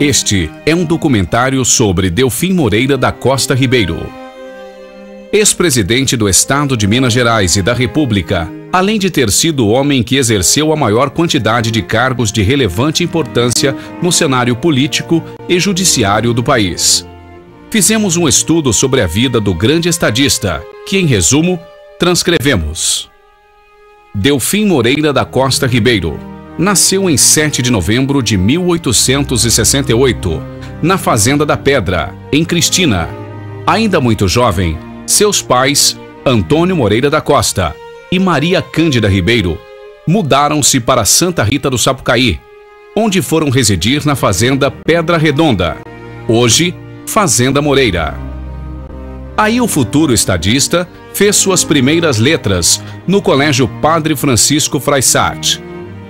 Este é um documentário sobre Delfim Moreira da Costa Ribeiro. Ex-presidente do Estado de Minas Gerais e da República, além de ter sido o homem que exerceu a maior quantidade de cargos de relevante importância no cenário político e judiciário do país. Fizemos um estudo sobre a vida do grande estadista, que, em resumo, transcrevemos. Delfim Moreira da Costa Ribeiro nasceu em 7 de novembro de 1868, na Fazenda da Pedra, em Cristina. Ainda muito jovem, seus pais, Antônio Moreira da Costa e Maria Cândida Ribeiro, mudaram-se para Santa Rita do Sapucaí, onde foram residir na Fazenda Pedra Redonda, hoje Fazenda Moreira. Aí o futuro estadista fez suas primeiras letras no Colégio Padre Francisco Fraissat,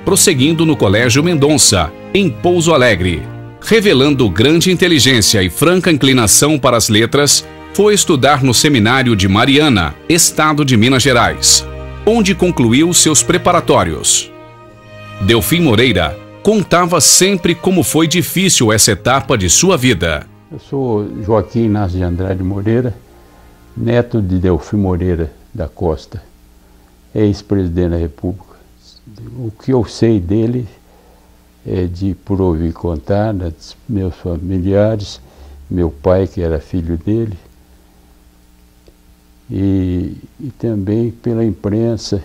prosseguindo no Colégio Mendonça, em Pouso Alegre. Revelando grande inteligência e franca inclinação para as letras, foi estudar no Seminário de Mariana, Estado de Minas Gerais, onde concluiu seus preparatórios. Delfim Moreira contava sempre como foi difícil essa etapa de sua vida. Eu sou Joaquim Inácio de Andrade Moreira, neto de Delfim Moreira da Costa, ex-presidente da República. O que eu sei dele é de por ouvir contar, dos meus familiares, meu pai que era filho dele, e também pela imprensa,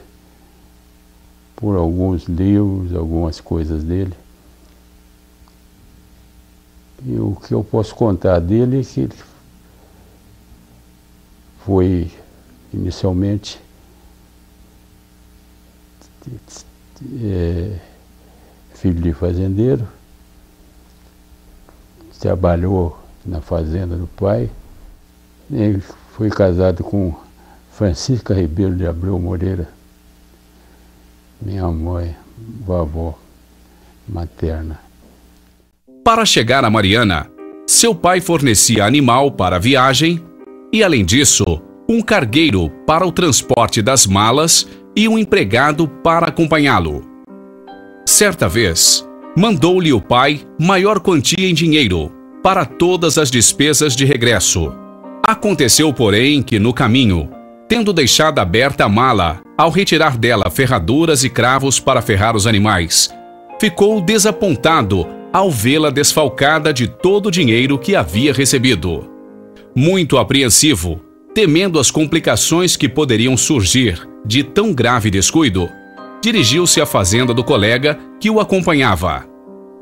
por alguns livros, algumas coisas dele. E o que eu posso contar dele é que ele foi inicialmente filho de fazendeiro, trabalhou na fazenda do pai, e foi casado com Francisca Ribeiro de Abreu Moreira, minha mãe, vovó materna. Para chegar a Mariana, seu pai fornecia animal para a viagem e, além disso, um cargueiro para o transporte das malas e um empregado para acompanhá-lo. Certa vez, mandou-lhe o pai maior quantia em dinheiro para todas as despesas de regresso. Aconteceu, porém, que no caminho, tendo deixado aberta a mala, ao retirar dela ferraduras e cravos para ferrar os animais, ficou desapontado ao vê-la desfalcada de todo o dinheiro que havia recebido. Muito apreensivo, temendo as complicações que poderiam surgir de tão grave descuido, dirigiu-se à fazenda do colega que o acompanhava.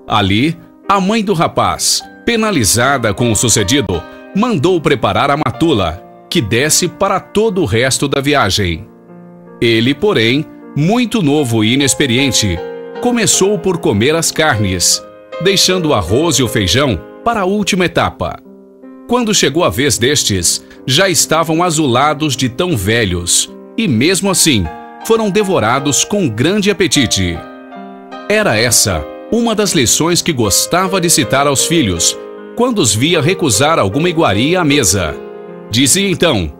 Ali, a mãe do rapaz, penalizada com o sucedido, mandou preparar a matula, que desce para todo o resto da viagem. Ele, porém, muito novo e inexperiente, começou por comer as carnes, deixando o arroz e o feijão para a última etapa. Quando chegou a vez destes, já estavam azulados de tão velhos, e mesmo assim, foram devorados com grande apetite. Era essa uma das lições que gostava de citar aos filhos, quando os via recusar alguma iguaria à mesa. Dizia então: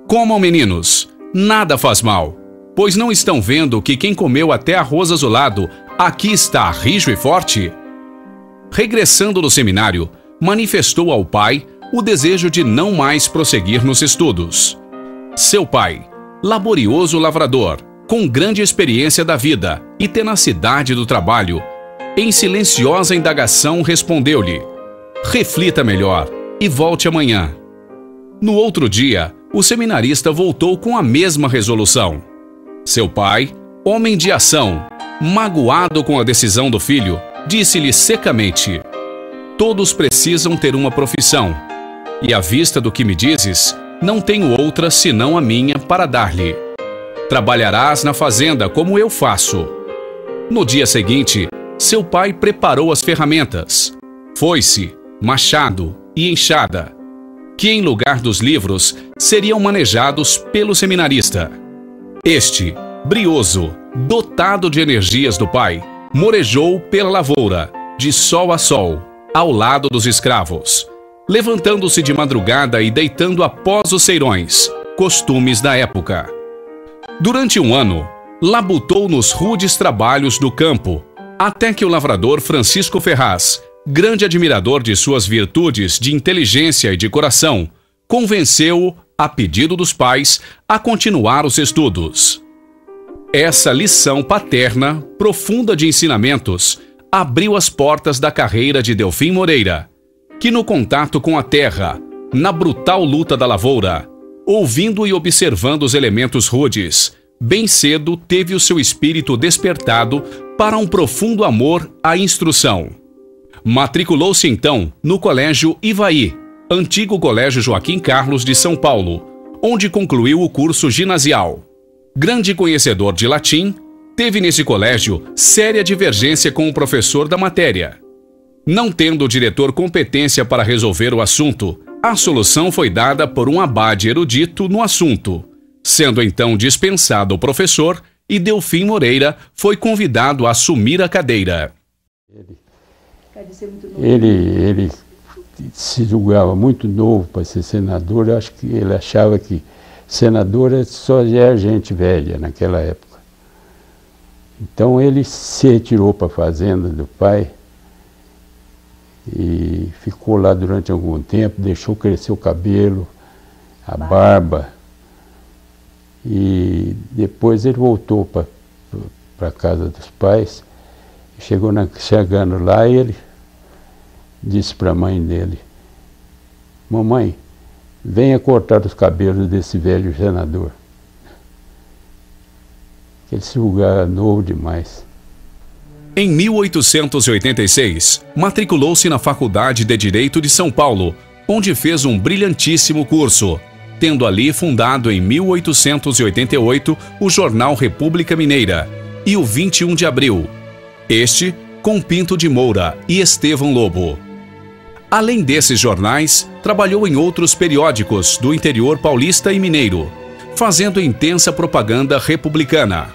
comam, meninos, nada faz mal, pois não estão vendo que quem comeu até arroz azulado aqui está rijo e forte? Regressando do seminário, manifestou ao pai o desejo de não mais prosseguir nos estudos. Seu pai, laborioso lavrador, com grande experiência da vida e tenacidade do trabalho, em silenciosa indagação respondeu-lhe: reflita melhor e volte amanhã. No outro dia, o seminarista voltou com a mesma resolução. Seu pai, homem de ação, magoado com a decisão do filho, disse-lhe secamente: todos precisam ter uma profissão, e à vista do que me dizes, não tenho outra senão a minha para dar-lhe. Trabalharás na fazenda como eu faço. No dia seguinte, seu pai preparou as ferramentas, foice, machado e enxada, que em lugar dos livros seriam manejados pelo seminarista. Este, brioso, dotado de energias do pai, morejou pela lavoura, de sol a sol, ao lado dos escravos, levantando-se de madrugada e deitando após os ceirões, costumes da época. Durante um ano, labutou nos rudes trabalhos do campo, até que o lavrador Francisco Ferraz, grande admirador de suas virtudes de inteligência e de coração, convenceu-o, a pedido dos pais, a continuar os estudos. Essa lição paterna, profunda de ensinamentos, abriu as portas da carreira de Delfim Moreira, que no contato com a terra, na brutal luta da lavoura, ouvindo e observando os elementos rudes, bem cedo teve o seu espírito despertado para um profundo amor à instrução. Matriculou-se então no Colégio Ivaí, antigo Colégio Joaquim Carlos de São Paulo, onde concluiu o curso ginasial. Grande conhecedor de latim, teve nesse colégio séria divergência com o professor da matéria. Não tendo o diretor competência para resolver o assunto, a solução foi dada por um abade erudito no assunto, sendo então dispensado o professor e Delfim Moreira foi convidado a assumir a cadeira. Ele se julgava muito novo para ser senador. Eu acho que ele achava que senador só era gente velha naquela época. Então ele se retirou para a fazenda do pai e ficou lá durante algum tempo, deixou crescer o cabelo, a barba, e depois ele voltou para a casa dos pais. Chegando lá, ele disse para a mãe dele: mamãe, venha cortar os cabelos desse velho senador. Ele se julgava novo demais. Em 1886, matriculou-se na Faculdade de Direito de São Paulo, onde fez um brilhantíssimo curso, tendo ali fundado em 1888 o jornal República Mineira e o 21 de Abril, este com Pinto de Moura e Estevão Lobo. Além desses jornais, trabalhou em outros periódicos do interior paulista e mineiro, fazendo intensa propaganda republicana.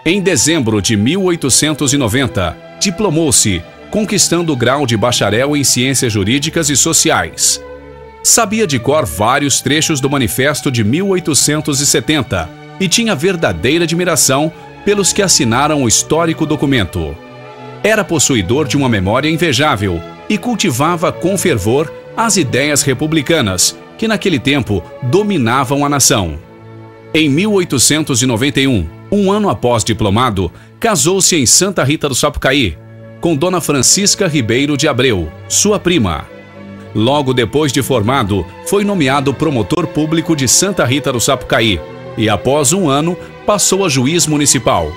Em dezembro de 1890, diplomou-se, conquistando o grau de bacharel em Ciências Jurídicas e Sociais. Sabia de cor vários trechos do Manifesto de 1870 e tinha verdadeira admiração pelos que assinaram o histórico documento. Era possuidor de uma memória invejável e cultivava com fervor as ideias republicanas, que naquele tempo dominavam a nação. Em 1891, um ano após diplomado, casou-se em Santa Rita do Sapucaí, com Dona Francisca Ribeiro de Abreu, sua prima. Logo depois de formado, foi nomeado promotor público de Santa Rita do Sapucaí e, após um ano, passou a juiz municipal.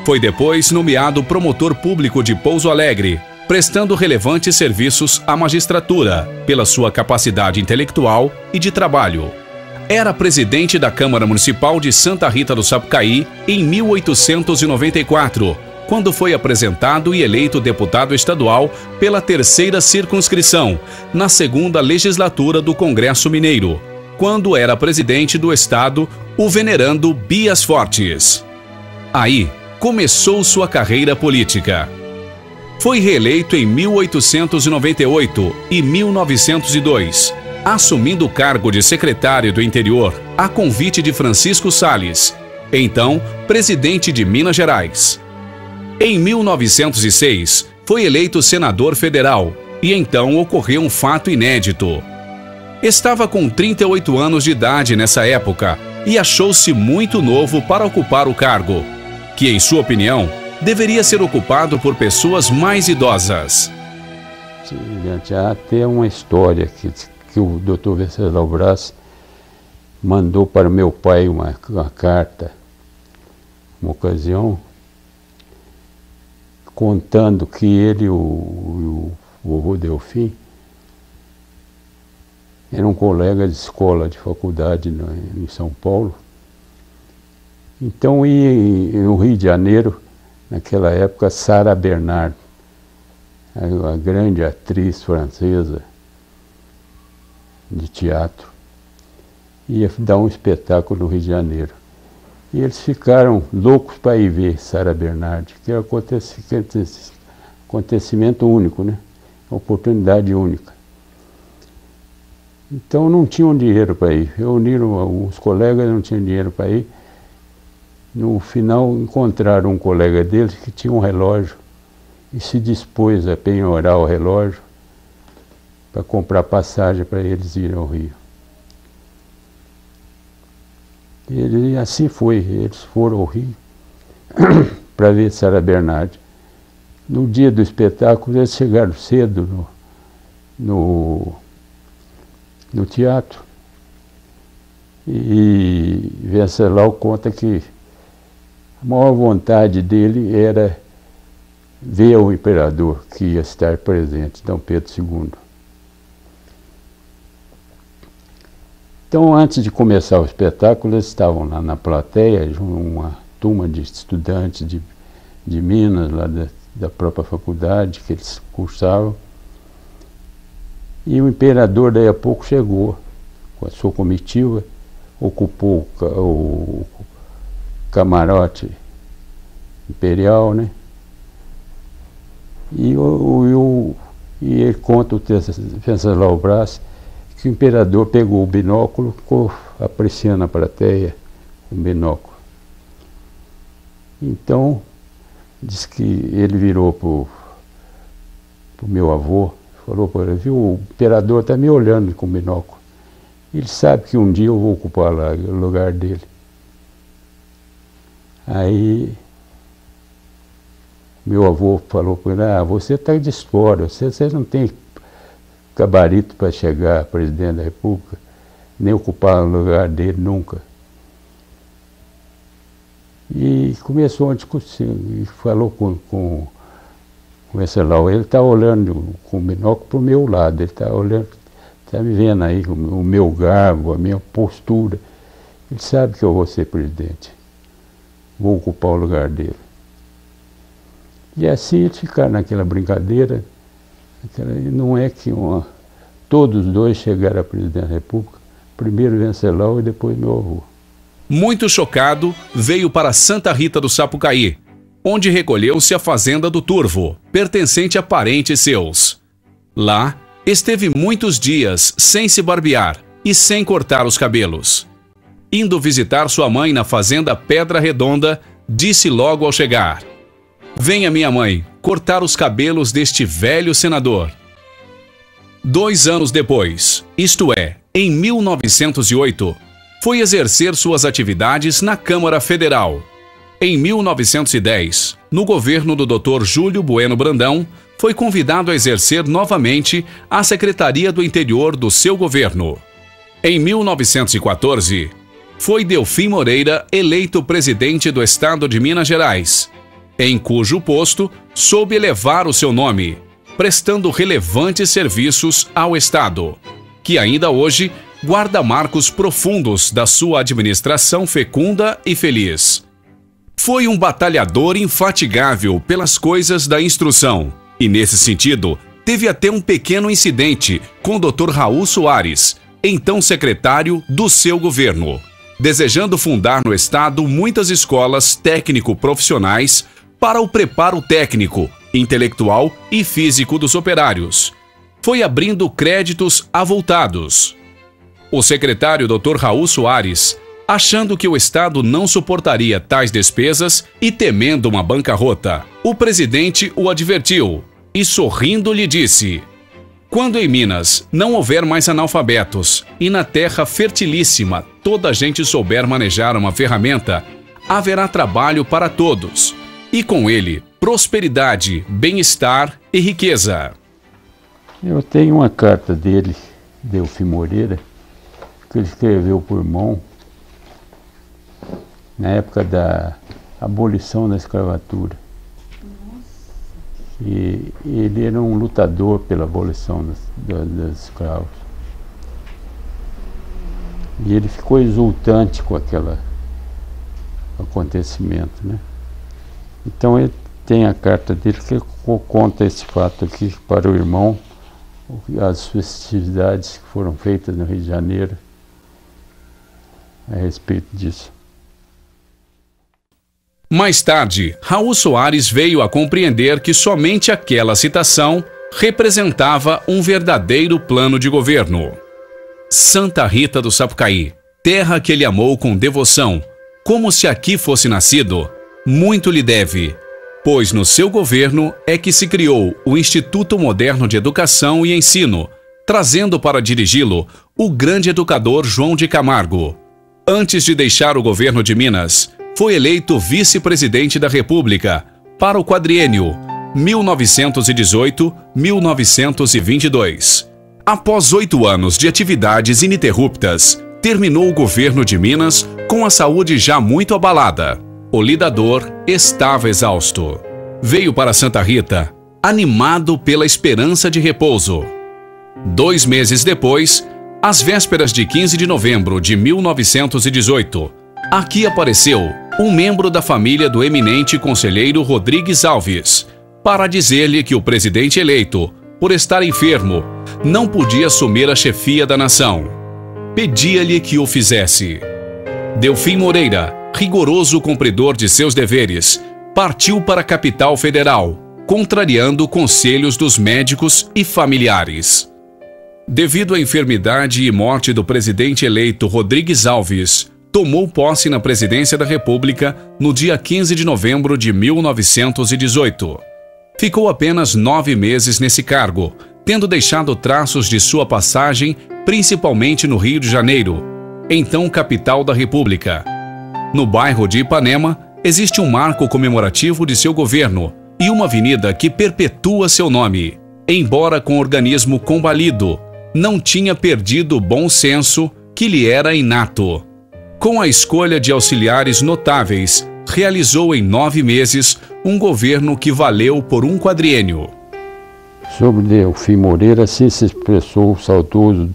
Foi depois nomeado promotor público de Pouso Alegre, prestando relevantes serviços à magistratura pela sua capacidade intelectual e de trabalho. Era presidente da Câmara Municipal de Santa Rita do Sapucaí em 1894, quando foi apresentado e eleito deputado estadual pela 3ª circunscrição, na 2ª legislatura do Congresso Mineiro, quando era presidente do estado o venerando Bias Fortes. Aí começou sua carreira política. Foi reeleito em 1898 e 1902, assumindo o cargo de secretário do Interior a convite de Francisco Salles, então presidente de Minas Gerais. Em 1906, foi eleito senador federal e então ocorreu um fato inédito. Estava com 38 anos de idade nessa época e achou-se muito novo para ocupar o cargo, que, em sua opinião, deveria ser ocupado por pessoas mais idosas. Já tem uma história que o Dr. Venceslau Braz mandou para meu pai uma carta, uma ocasião, contando que ele e o vovô Delfim eram colegas de escola, de faculdade em São Paulo. Então, no Rio de Janeiro, naquela época, Sarah Bernard, a grande atriz francesa de teatro, ia dar um espetáculo no Rio de Janeiro. E eles ficaram loucos para ir ver Sarah Bernard, que era um acontecimento único, né? Uma oportunidade única. Então não tinham dinheiro para ir. Reuniram alguns colegas, não tinham dinheiro para ir. No final encontraram um colega deles que tinha um relógio e se dispôs a penhorar o relógio para comprar passagem para eles irem ao Rio. E assim foi, eles foram ao Rio para ver Sarah Bernhardt. No dia do espetáculo, eles chegaram cedo no teatro. E Venceslau conta que a maior vontade dele era ver o imperador, que ia estar presente, Dom Pedro II. Então, antes de começar o espetáculo, eles estavam lá na plateia, uma turma de estudantes de Minas, lá da própria faculdade que eles cursavam. E o imperador, daí a pouco, chegou com a sua comitiva, ocupou o camarote imperial, né? E ele conta o Venceslau Braz que o imperador pegou o binóculo, ficou apreciando a plateia com o binóculo. Então, diz que ele virou para o meu avô, falou para ele, viu, o imperador está me olhando com o binóculo. Ele sabe que um dia eu vou ocupar lá o lugar dele. Aí, meu avô falou para ele, você está de fora, você não tem gabarito para chegar a presidente da República, nem ocupar o lugar dele nunca. E começou uma discussão, e falou com o Venceslau, ele está olhando com o binóculo para o meu lado, ele está olhando, está me vendo aí o meu garbo, a minha postura. Ele sabe que eu vou ser presidente, vou ocupar o lugar dele. E assim eles ficaram naquela brincadeira. Não é que todos os dois chegaram a presidente da República, primeiro Venceslau e depois meu avô. Muito chocado, veio para Santa Rita do Sapucaí, onde recolheu-se à fazenda do Turvo, pertencente a parentes seus. Lá, esteve muitos dias sem se barbear e sem cortar os cabelos. Indo visitar sua mãe na fazenda Pedra Redonda, disse logo ao chegar: venha minha mãe cortar os cabelos deste velho senador. 2 anos depois, isto é, em 1908, foi exercer suas atividades na Câmara Federal. Em 1910, no governo do Dr. Júlio Bueno Brandão, foi convidado a exercer novamente a Secretaria do Interior do seu governo. Em 1914, foi Delfim Moreira eleito presidente do estado de Minas Gerais, em cujo posto soube elevar o seu nome, prestando relevantes serviços ao Estado, que ainda hoje guarda marcos profundos da sua administração fecunda e feliz. Foi um batalhador infatigável pelas coisas da instrução, e nesse sentido, teve até um pequeno incidente com o Dr. Raul Soares, então secretário do seu governo, desejando fundar no Estado muitas escolas técnico-profissionais para o preparo técnico, intelectual e físico dos operários. Foi abrindo créditos avultados. O secretário Dr. Raul Soares, achando que o Estado não suportaria tais despesas e temendo uma bancarrota, o presidente o advertiu e, sorrindo, lhe disse: quando em Minas não houver mais analfabetos e na terra fertilíssima toda a gente souber manejar uma ferramenta, haverá trabalho para todos. E com ele, prosperidade, bem-estar e riqueza. Eu tenho uma carta dele, Delfim Moreira, que ele escreveu por irmão, na época da abolição da escravatura. E ele era um lutador pela abolição dos escravos. E ele ficou exultante com aquele acontecimento, né? Então ele tem a carta dele que conta esse fato aqui para o irmão, as festividades que foram feitas no Rio de Janeiro a respeito disso. Mais tarde, Raul Soares veio a compreender que somente aquela citação representava um verdadeiro plano de governo. Santa Rita do Sapucaí, terra que ele amou com devoção, como se aqui fosse nascido, muito lhe deve. pois no seu governo é que se criou o Instituto Moderno de Educação e Ensino, trazendo para dirigi-lo o grande educador João de Camargo. Antes de deixar o governo de Minas, foi eleito vice-presidente da República para o quadriênio 1918-1922. Após 8 anos de atividades ininterruptas, terminou o governo de Minas com a saúde já muito abalada. O lidador estava exausto. Veio para Santa Rita, animado pela esperança de repouso. 2 meses depois, às vésperas de 15 de novembro de 1918, aqui apareceu um membro da família do eminente conselheiro Rodrigues Alves, para dizer-lhe que o presidente eleito, por estar enfermo, não podia assumir a chefia da nação. Pedia-lhe que o fizesse. Delfim Moreira, rigoroso cumpridor de seus deveres, partiu para a capital federal, contrariando conselhos dos médicos e familiares. Devido à enfermidade e morte do presidente eleito Rodrigues Alves, tomou posse na presidência da República no dia 15 de novembro de 1918. Ficou apenas 9 meses nesse cargo, tendo deixado traços de sua passagem, principalmente no Rio de Janeiro, então capital da República. No bairro de Ipanema, existe um marco comemorativo de seu governo e uma avenida que perpetua seu nome. Embora com organismo combalido, não tinha perdido o bom senso que lhe era inato. Com a escolha de auxiliares notáveis, realizou em 9 meses um governo que valeu por um quadriênio. Sobre Delfim Moreira, assim se expressou o saudoso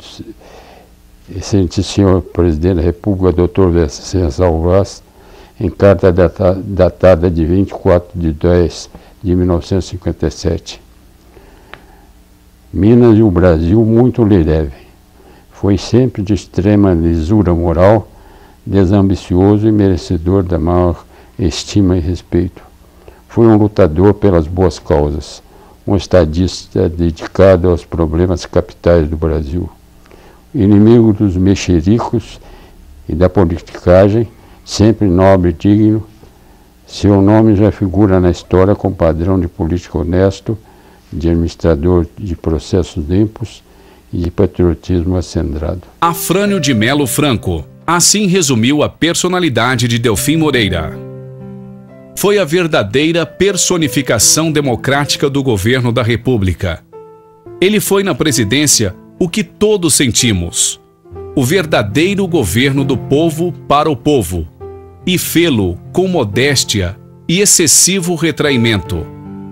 excelente senhor presidente da República, Dr. Venceslau Vaz, em carta datada de 24 de 10 de 1957. Minas e o Brasil muito lhe devem. Foi sempre de extrema lisura moral, desambicioso e merecedor da maior estima e respeito. Foi um lutador pelas boas causas, um estadista dedicado aos problemas capitais do Brasil. Inimigo dos mexericos e da politicagem, sempre nobre e digno, seu nome já figura na história como padrão de político honesto, de administrador de processos limpos e de patriotismo acendrado. Afrânio de Melo Franco, assim resumiu a personalidade de Delfim Moreira. Foi a verdadeira personificação democrática do governo da República. Ele foi na presidência o que todos sentimos, o verdadeiro governo do povo para o povo, e fê-lo com modéstia e excessivo retraimento.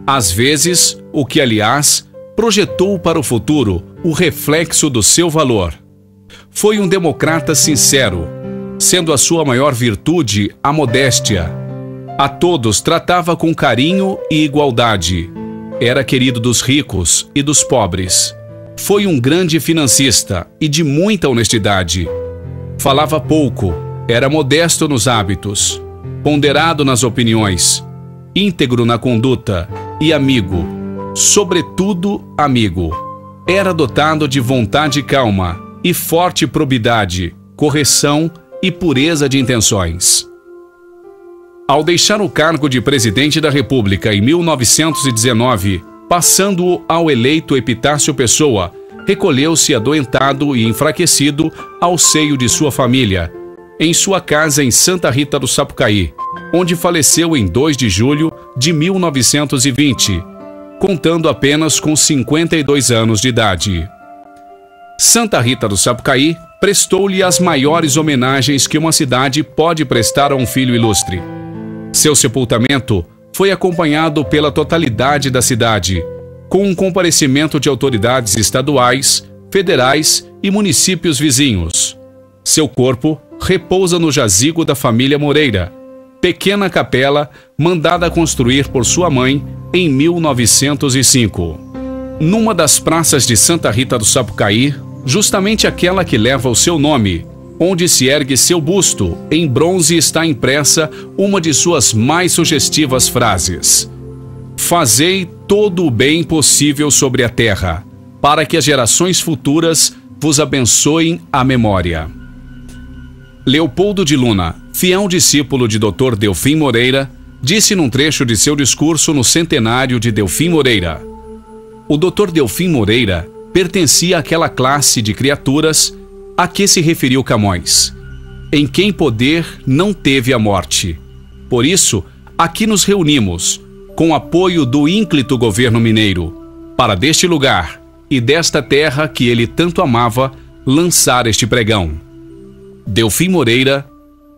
Às vezes, o que, aliás, projetou para o futuro o reflexo do seu valor. Foi um democrata sincero, sendo a sua maior virtude a modéstia. A todos tratava com carinho e igualdade. Era querido dos ricos e dos pobres. Foi um grande financista e de muita honestidade. Falava pouco, era modesto nos hábitos, ponderado nas opiniões, íntegro na conduta e amigo, sobretudo amigo. Era dotado de vontade calma e forte probidade, correção e pureza de intenções. Ao deixar o cargo de presidente da República em 1919, passando-o ao eleito Epitácio Pessoa, recolheu-se adoentado e enfraquecido ao seio de sua família, em sua casa em Santa Rita do Sapucaí, onde faleceu em 2 de julho de 1920, contando apenas com 52 anos de idade. Santa Rita do Sapucaí prestou-lhe as maiores homenagens que uma cidade pode prestar a um filho ilustre. Seu sepultamento foi acompanhado pela totalidade da cidade, com um comparecimento de autoridades estaduais, federais e municípios vizinhos. Seu corpo repousa no jazigo da família Moreira, pequena capela mandada construir por sua mãe em 1905. Numa das praças de Santa Rita do Sapucaí, justamente aquela que leva o seu nome, onde se ergue seu busto, em bronze está impressa uma de suas mais sugestivas frases: "Fazei todo o bem possível sobre a terra, para que as gerações futuras vos abençoem a memória." Leopoldo de Luna, fiel discípulo de Dr. Delfim Moreira, disse num trecho de seu discurso no centenário de Delfim Moreira. O Dr. Delfim Moreira pertencia àquela classe de criaturas a que se referiu Camões, em quem poder não teve a morte. Por isso, aqui nos reunimos, com apoio do ínclito governo mineiro, para deste lugar e desta terra que ele tanto amava, lançar este pregão. Delfim Moreira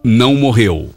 não morreu.